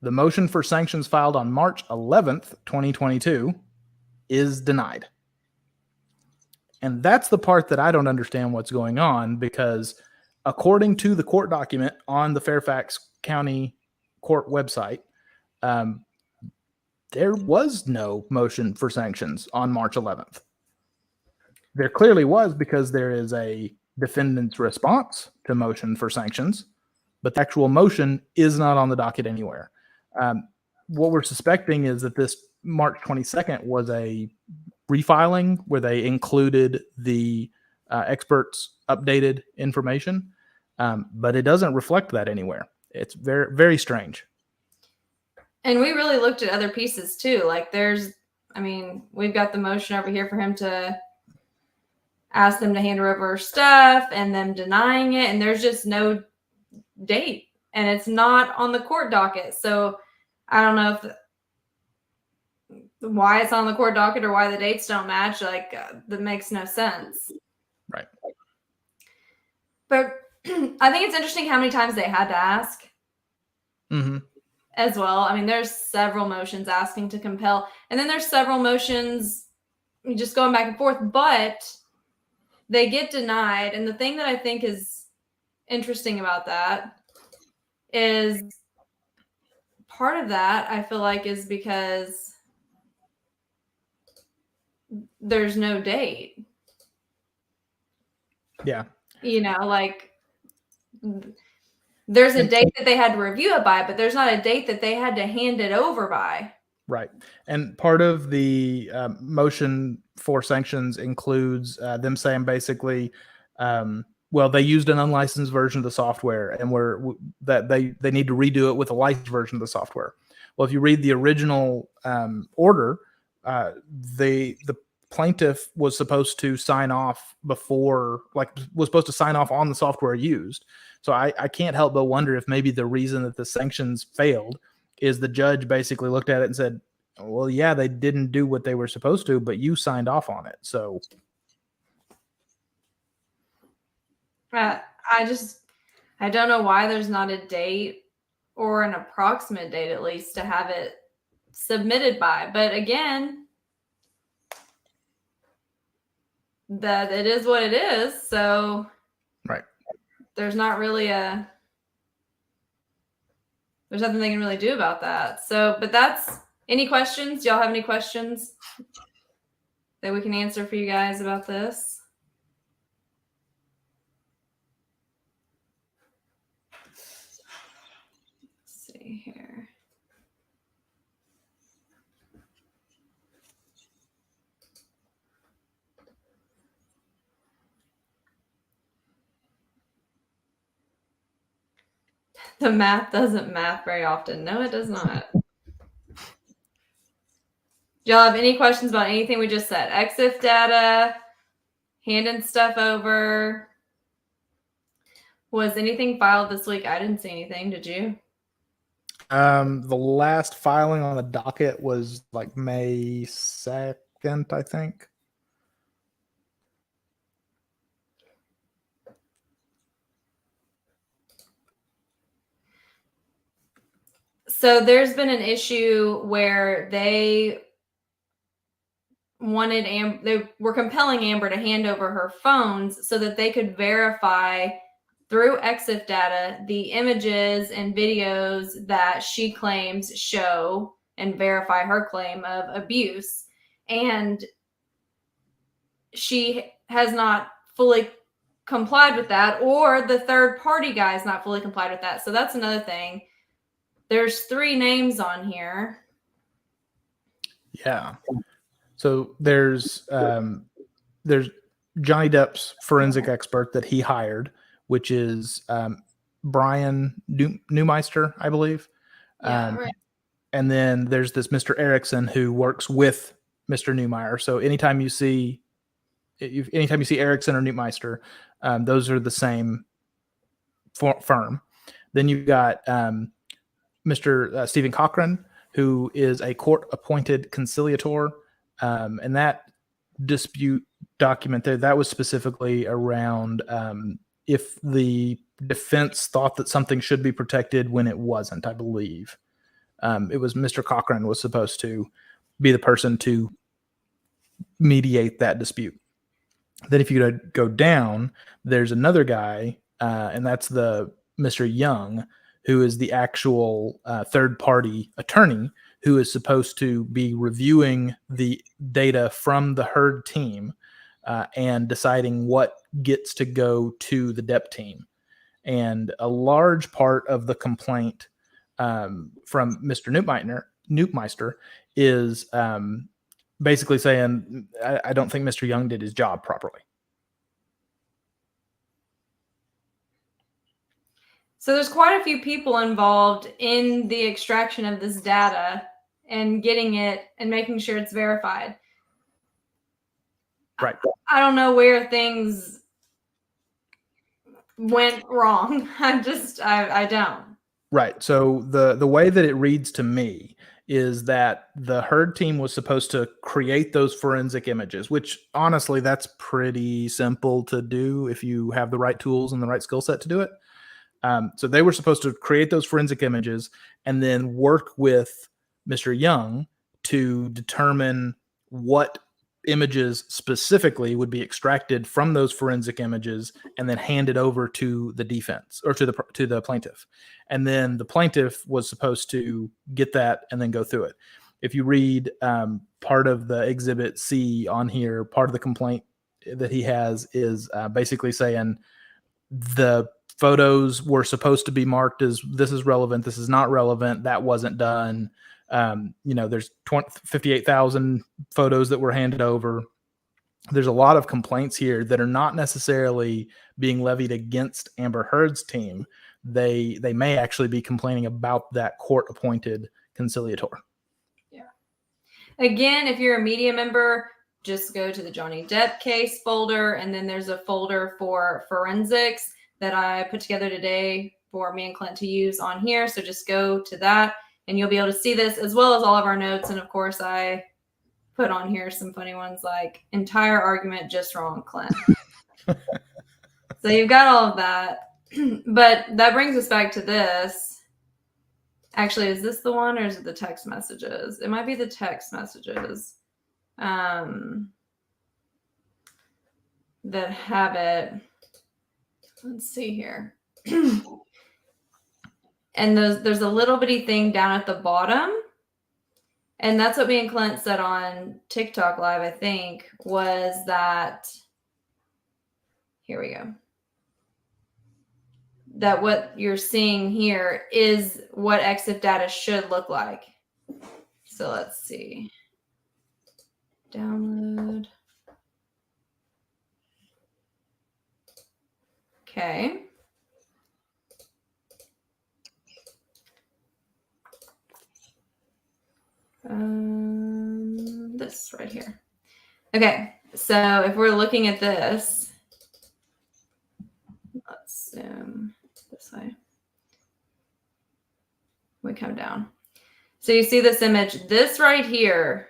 the motion for sanctions filed on March 11th, 2022 is denied. And that's the part that I don't understand what's going on, because according to the court document on the Fairfax County Court website, there was no motion for sanctions on March 11th. There clearly was, because there is a defendant's response to motion for sanctions, but the actual motion is not on the docket anywhere. What we're suspecting is that this March 22nd was a refiling where they included the experts' updated information, but it doesn't reflect that anywhere. It's very, very strange. And we really looked at other pieces too. Like we've got the motion over here for him to ask them to hand her over stuff and them denying it, and there's just no date, and it's not on the court docket. So I don't know why it's on the court docket or why the dates don't match. That makes no sense. Right. But I think it's interesting how many times they had to ask as well. I mean, there's several motions asking to compel, and then there's several motions just going back and forth, but they get denied. And the thing that I think is interesting about that is part of that, I feel like, is because there's no date. Yeah. Like there's a date that they had to review it by, but there's not a date that they had to hand it over by. Right. And part of the motion for sanctions includes them saying basically, well, they used an unlicensed version of the software, and that they need to redo it with a licensed version of the software. Well, if you read the original order, the plaintiff was supposed to sign off was supposed to sign off on the software used. So I can't help but wonder if maybe the reason that the sanctions failed is the judge basically looked at it and said, well, yeah, they didn't do what they were supposed to, but you signed off on it. So I don't know why there's not a date or an approximate date, at least, to have it submitted by. But again, that it is what it is. So right. There's nothing they can really do about that. So, but any questions? Y'all have any questions that we can answer for you guys about this? Let's see here. The math doesn't math very often. No, it does not. Y'all have any questions about anything we just said? EXIF data, handing stuff over. Was anything filed this week? I didn't see anything. Did you? The last filing on the docket was like May 2nd, I think. So there's been an issue where they were compelling Amber to hand over her phones so that they could verify through EXIF data the images and videos that she claims show and verify her claim of abuse. And she has not fully complied with that, or the third party guy has not fully complied with that. So that's another thing. There's 3 names on here. Yeah. So there's Johnny Depp's forensic expert that he hired, which is Brian Neumeister, I believe. Yeah, right. And then there's this Mr. Erickson who works with Mr. Neumeier. So anytime you see Erickson or Neumeister, those are the same firm. Then you've got Mr. Stephen Cochran, who is a court-appointed conciliator. And that dispute document there, that was specifically around if the defense thought that something should be protected when it wasn't, I believe. It was Mr. Cochran was supposed to be the person to mediate that dispute. Then if you go down, there's another guy, and that's the Mr. Young, who is the actual third-party attorney who is supposed to be reviewing the data from the Heard team and deciding what gets to go to the Depp team. And a large part of the complaint from Mr. Neumeister is basically saying, I don't think Mr. Young did his job properly. So there's quite a few people involved in the extraction of this data and getting it and making sure it's verified. Right. I don't know where things went wrong. I don't. Right. So the way that it reads to me is that the Heard team was supposed to create those forensic images, which honestly, that's pretty simple to do if you have the right tools and the right skill set to do it. So they were supposed to create those forensic images and then work with Mr. Young to determine what images specifically would be extracted from those forensic images and then handed over to the defense or to the plaintiff. And then the plaintiff was supposed to get that and then go through it. If you read part of the Exhibit C on here, part of the complaint that he has is basically saying the photos were supposed to be marked as this is relevant, this is not relevant, that wasn't done. There's 58,000 photos that were handed over. There's a lot of complaints here that are not necessarily being levied against Amber Heard's team. They may actually be complaining about that court-appointed conciliator. Yeah. Again, if you're a media member, just go to the Johnny Depp case folder, and then there's a folder for forensics that I put together today for me and Clint to use on here. So just go to that, and you'll be able to see this as well as all of our notes. And of course, I put on here some funny ones like entire argument just wrong, Clint. So you've got all of that. But that brings us back to this. Actually, is this the one or is it the text messages? It might be the text messages that have it. Let's see here. And there's a little bitty thing down at the bottom. And that's what me and Clint said on TikTok Live, I think, was that, here we go, that what you're seeing here is what EXIF data should look like. So let's see. Download. Okay. This right here. Okay, so if we're looking at this, let's zoom this way. We come down. So you see this image. This right here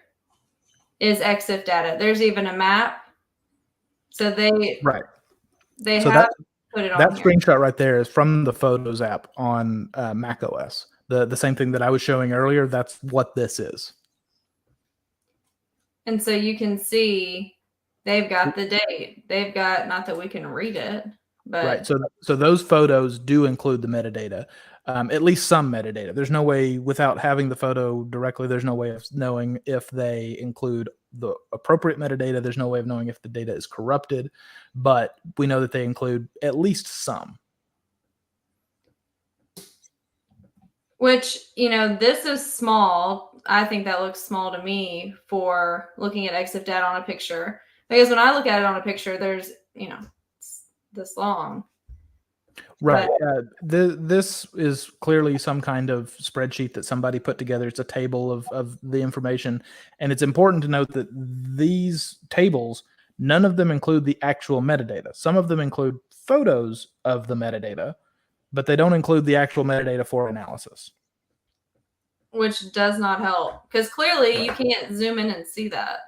is EXIF data. There's even a map. So they right. They so have put it on that here. screenshot right there is from the Photos app on Mac OS. The same thing that I was showing earlier. That's what this is. And so you can see they've got the date. They've got, not that we can read it, but right. So those photos do include the metadata, at least some metadata. There's no way, without having the photo directly, there's no way of knowing if they include the appropriate metadata. There's no way of knowing if the data is corrupted, but we know that they include at least some. Which, this is small. I think that looks small to me for looking at EXIF data on a picture. Because when I look at it on a picture, there's, it's this long. Right. This is clearly some kind of spreadsheet that somebody put together. It's a table of the information. And it's important to note that these tables, none of them include the actual metadata. Some of them include photos of the metadata, but they don't include the actual metadata for analysis. Which does not help, because clearly you can't zoom in and see that.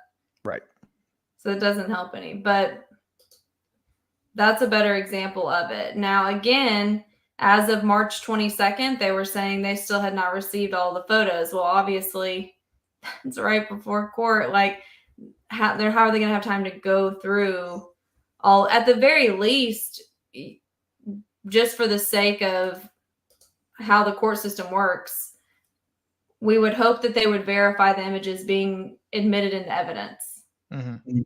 Right. So it doesn't help any, but that's a better example of it. Now, again, as of March 22nd, they were saying they still had not received all the photos. Well, obviously, it's right before court. Like, how are they going to have time to go through all, at the very least, just for the sake of how the court system works, we would hope that they would verify the images being admitted into evidence. Mm-hmm.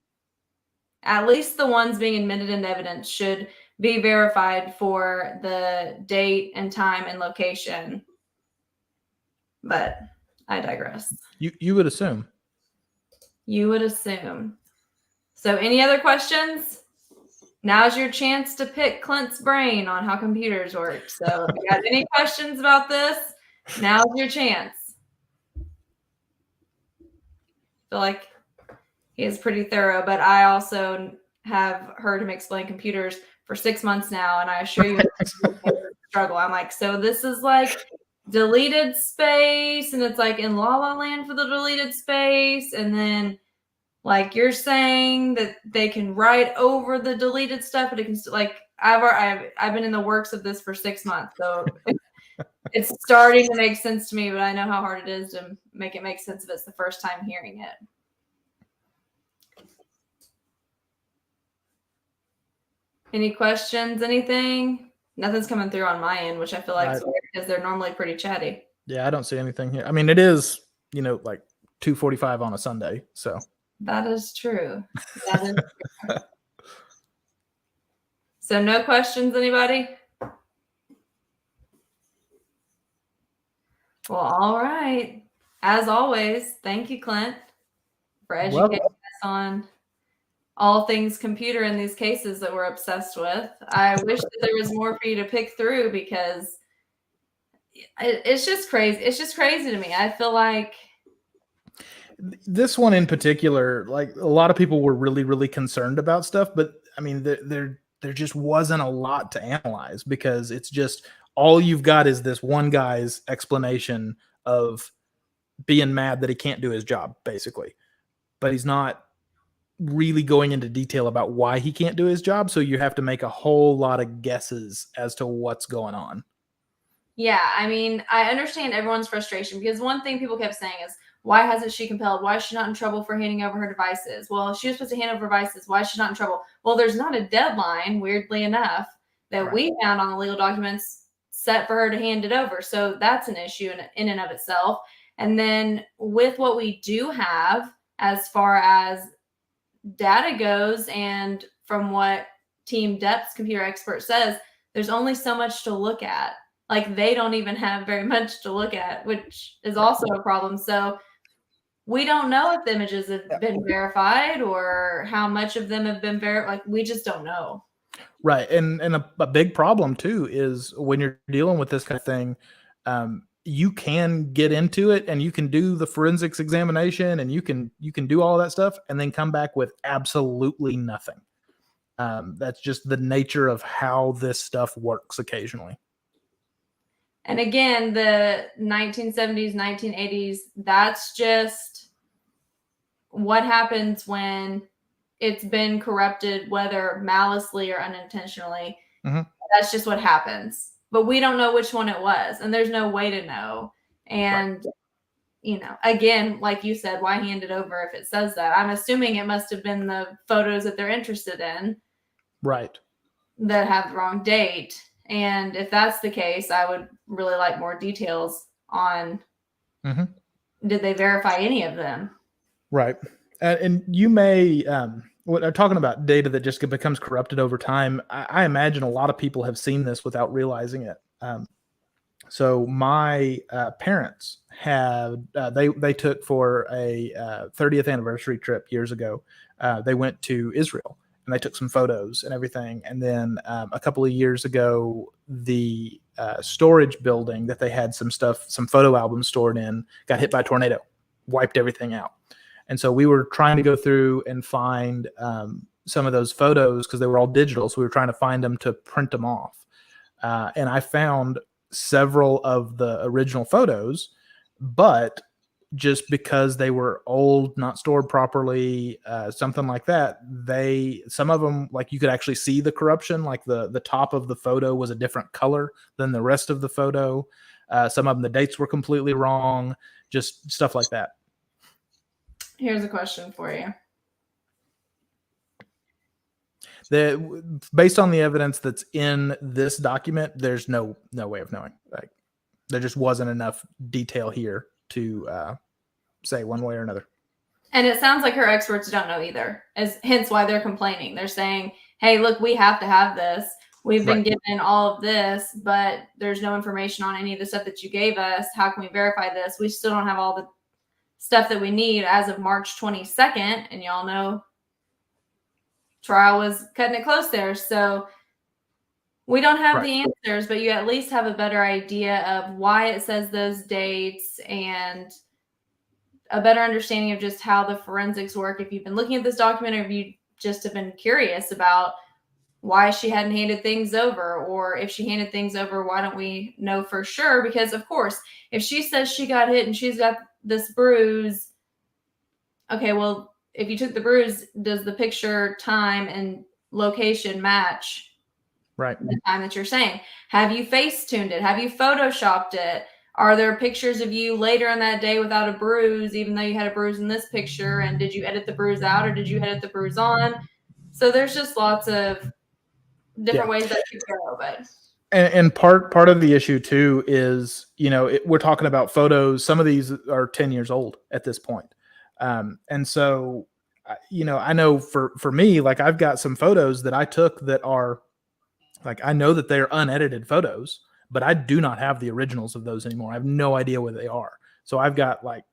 At least the ones being admitted into evidence should be verified for the date and time and location. But I digress. You would assume. You would assume. So any other questions? Now's your chance to pick Clint's brain on how computers work. So if you got any questions about this, now's your chance. I feel like he is pretty thorough, but I also have heard him explain computers for 6 months now, and I assure you it's a struggle. I'm like, so this is like deleted space, and it's like in La La Land for the deleted space, and then like you're saying that they can write over the deleted stuff, but it can still, like, I've been in the works of this for 6 months, so it's starting to make sense to me, but I know how hard it is to make it make sense if it's the first time hearing it. Any questions? Anything? Nothing's coming through on my end, which I feel like is weird because they're normally pretty chatty. Yeah, I don't see anything here. I mean, it is, like 2:45 on a Sunday, so. That is true. That is true. So no questions, anybody? Well, all right. As always, thank you, Clint, for educating us on all things computer in these cases that we're obsessed with. I wish that there was more for you to pick through because it's just crazy. It's just crazy to me. I feel like this one in particular, like a lot of people were really, really concerned about stuff, but I mean, there just wasn't a lot to analyze because it's just all you've got is this one guy's explanation of being mad that he can't do his job, basically. But he's not really going into detail about why he can't do his job. So you have to make a whole lot of guesses as to what's going on. Yeah, I mean, I understand everyone's frustration because one thing people kept saying is, why hasn't she compelled? Why is she not in trouble for handing over her devices? Well, she was supposed to hand over devices. Why is she not in trouble? Well, there's not a deadline, weirdly enough, that we found on the legal documents set for her to hand it over. So that's an issue in and of itself. And then with what we do have as far as data goes, and from what Team Depp's computer expert says, there's only so much to look at. Like they don't even have very much to look at, which is also a problem. So we don't know if the images have been verified or how much of them have been verified. Like we just don't know. Right. And a big problem too is when you're dealing with this kind of thing, you can get into it and you can do the forensics examination and you can do all that stuff and then come back with absolutely nothing. That's just the nature of how this stuff works occasionally. And again, the 1970s, 1980s, that's just what happens when it's been corrupted, whether maliciously or unintentionally. Mm-hmm. That's just what happens. But we don't know which one it was, and there's no way to know. And, again, like you said, why hand it over if it says that? I'm assuming it must have been the photos that they're interested in. Right. That have the wrong date. And if that's the case, I would really like more details on did they verify any of them? Right. And you may, when I'm talking about data that just becomes corrupted over time, I imagine a lot of people have seen this without realizing it. So my parents had, they took for a 30th anniversary trip years ago. They went to Israel. And they took some photos and everything. And then a couple of years ago, the storage building that they had some photo albums stored in, got hit by a tornado, wiped everything out. And so we were trying to go through and find some of those photos because they were all digital. So we were trying to find them to print them off. And I found several of the original photos, but just because they were old, not stored properly, something like that, some of them, like you could actually see the corruption, like the top of the photo was a different color than the rest of the photo. Some of them, the dates were completely wrong, just stuff like that. Here's a question for you. Based on the evidence that's in this document, there's no way of knowing. Like, there just wasn't enough detail here to say one way or another. And it sounds like her experts don't know either, hence why they're complaining. They're saying, hey, look, we have to have this. We've been given all of this, but there's no information on any of the stuff that you gave us. How can we verify this? We still don't have all the stuff that we need as of March 22nd. And y'all know trial was cutting it close there. So we don't have the answers, but you at least have a better idea of why it says those dates and a better understanding of just how the forensics work. If you've been looking at this document, or if you just have been curious about why she hadn't handed things over, or if she handed things over, why don't we know for sure? Because of course, if she says she got hit and she's got this bruise, okay, well, if you took the bruise, does the picture, time, and location match the time that you're saying? Have you face-tuned it? Have you photoshopped it? Are there pictures of you later in that day without a bruise, even though you had a bruise in this picture? And did you edit the bruise out, or did you edit the bruise on? So there's just lots of different ways that could go, but. And part of the issue too is, we're talking about photos. Some of these are 10 years old at this point. And so, I know for me, like I've got some photos that I took that are like, I know that they're unedited photos, but I do not have the originals of those anymore. I have no idea where they are. So I've got like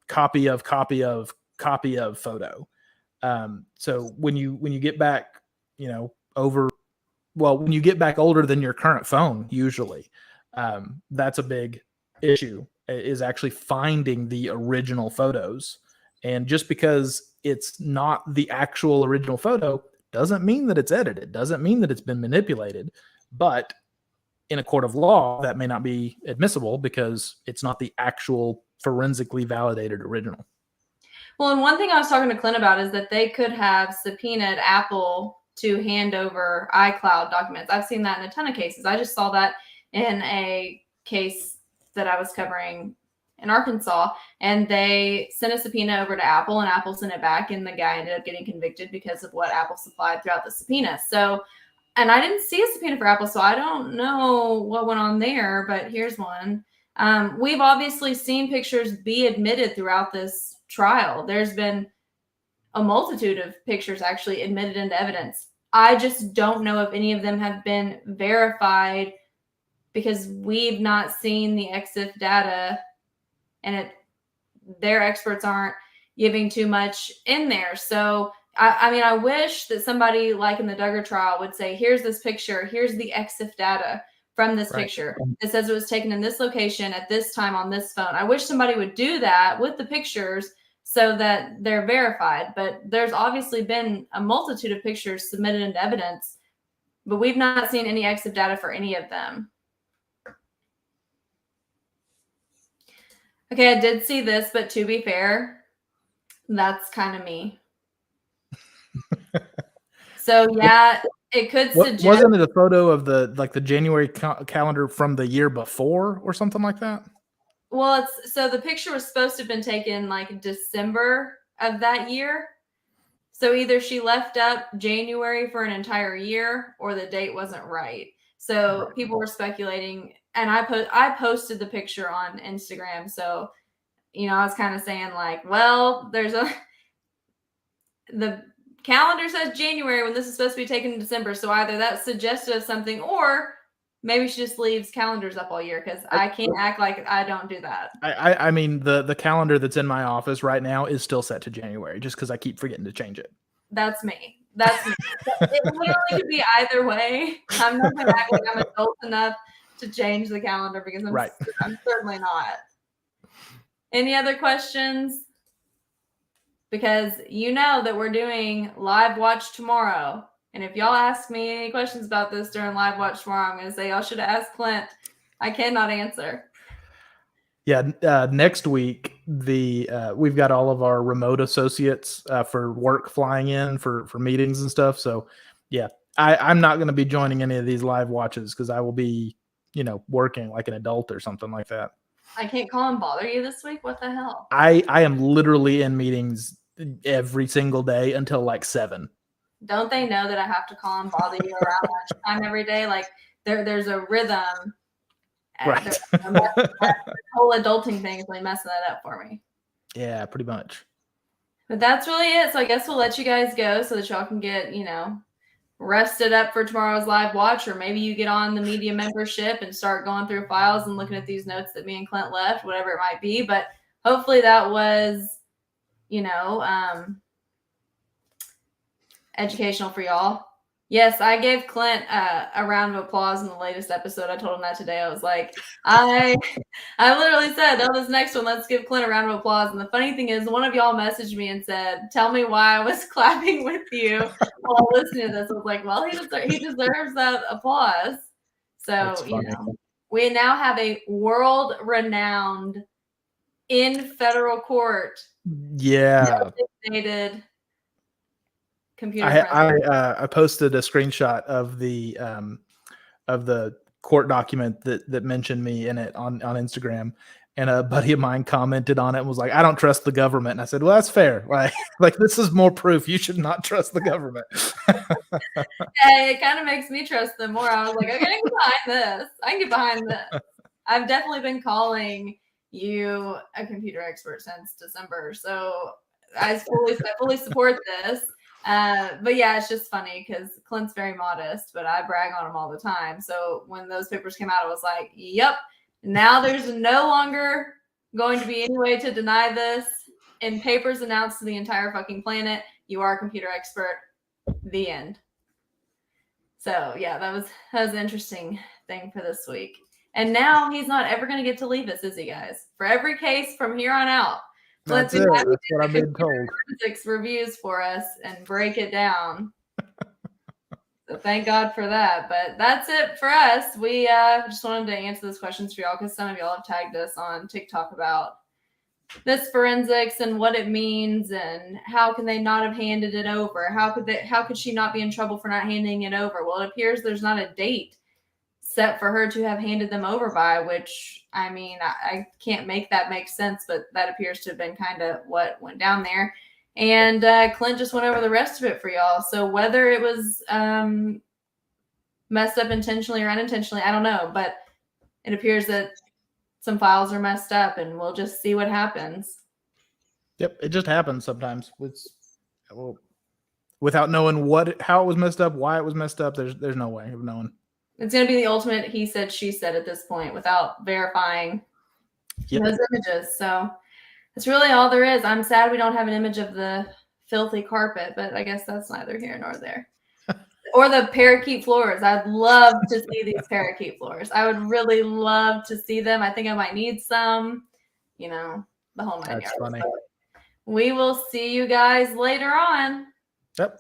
copy of photo. So when you get back, when you get back older than your current phone, usually, that's a big issue, is actually finding the original photos. And just because it's not the actual original photo doesn't mean that it's edited, doesn't mean that it's been manipulated. But in a court of law, that may not be admissible because it's not the actual forensically validated original. Well, and one thing I was talking to Clint about is that they could have subpoenaed Apple to hand over iCloud documents. I've seen that in a ton of cases. I just saw that in a case that I was covering in Arkansas, and they sent a subpoena over to Apple, and Apple sent it back, and the guy ended up getting convicted because of what Apple supplied throughout the subpoena. So, and I didn't see a subpoena for Apple, so I don't know what went on there, but here's one. We've obviously seen pictures be admitted throughout this trial. There's been a multitude of pictures actually admitted into evidence. I just don't know if any of them have been verified because we've not seen the EXIF data, and their experts aren't giving too much in there. So, I mean, I wish that somebody like in the Duggar trial would say, here's this picture, here's the EXIF data from this picture. It says it was taken in this location at this time on this phone. I wish somebody would do that with the pictures so that they're verified. But there's obviously been a multitude of pictures submitted into evidence, but we've not seen any EXIF data for any of them. Okay, I did see this, but to be fair, that's kind of me. So yeah, it could suggest. Wasn't it a photo of the January calendar from the year before or something like that? Well, so the picture was supposed to have been taken like December of that year. So either she left up January for an entire year, or the date wasn't right. So people were speculating, and I posted the picture on Instagram. So, I was kind of saying like, well, the calendar says January when this is supposed to be taken in December. So either that's suggestive of something, or maybe she just leaves calendars up all year, because I can't act like I don't do that. I mean, the calendar that's in my office right now is still set to January just because I keep forgetting to change it. That's me. It literally could be either way. I'm not going to act like I'm adult enough to change the calendar, because I'm certainly not. Any other questions? Because you know that we're doing live watch tomorrow. And if y'all ask me any questions about this during live watch tomorrow, I'm going to say y'all should have asked Clint. I cannot answer. Yeah, next week we've got all of our remote associates for work flying in for meetings and stuff. So yeah, I'm not going to be joining any of these live watches because I will be, working like an adult or something like that. I can't call and bother you this week. What the hell? I am literally in meetings every single day until like 7. Don't they know that I have to call and bother you around lunchtime every day? Like there's a rhythm. Right. The whole adulting thing is really messing that up for me. Yeah, pretty much. But that's really it. So I guess we'll let you guys go so that y'all can get, rested up for tomorrow's live watch, or maybe you get on the media membership and start going through files and looking at these notes that me and Clint left, whatever it might be. But hopefully that was, educational for y'all. Yes, I gave Clint a round of applause in the latest episode. I told him that today. I was like, I literally said, this next one, let's give Clint a round of applause. And the funny thing is, one of y'all messaged me and said, tell me why I was clapping with you while listening to this. I was like, well, he deserves that applause. So, we now have a world-renowned in federal court. Yeah. Designated computer. I posted a screenshot of the court document that mentioned me in it on Instagram, and a buddy of mine commented on it and was like, I don't trust the government. And I said, well, that's fair. Like this is more proof you should not trust the government. It kind of makes me trust them more. I was like, okay, I can get behind this. I can get behind this. I've definitely been calling you a computer expert since December, so I fully support this. But yeah, it's just funny because Clint's very modest, but I brag on him all the time. So when those papers came out, I was like, yep, now there's no longer going to be any way to deny this. And papers announced to the entire fucking planet, you are a computer expert. The end. So yeah, that was an interesting thing for this week. And now he's not ever going to get to leave us, is he, guys? For every case from here on out, That's it. That's what I've been told. Forensics reviews for us and break it down. So thank God for that. But that's it for us. We just wanted to answer those questions for y'all because some of y'all have tagged us on TikTok about this forensics and what it means and how can they not have handed it over? How could she not be in trouble for not handing it over? Well, it appears there's not a date set for her to have handed them over by, which I mean, I can't make that make sense, but that appears to have been kind of what went down there. And Clint just went over the rest of it for y'all. So whether it was messed up intentionally or unintentionally, I don't know, but it appears that some files are messed up and we'll just see what happens. Yep, it just happens sometimes. Without knowing how it was messed up, why it was messed up, there's no way of knowing. It's going to be the ultimate he said, she said at this point without verifying those images. So that's really all there is. I'm sad we don't have an image of the filthy carpet, but I guess that's neither here nor there. Or the parakeet floors. I'd love to see these parakeet floors. I would really love to see them. I think I might need some, the whole 9 yards. That's funny. We will see you guys later on. Yep.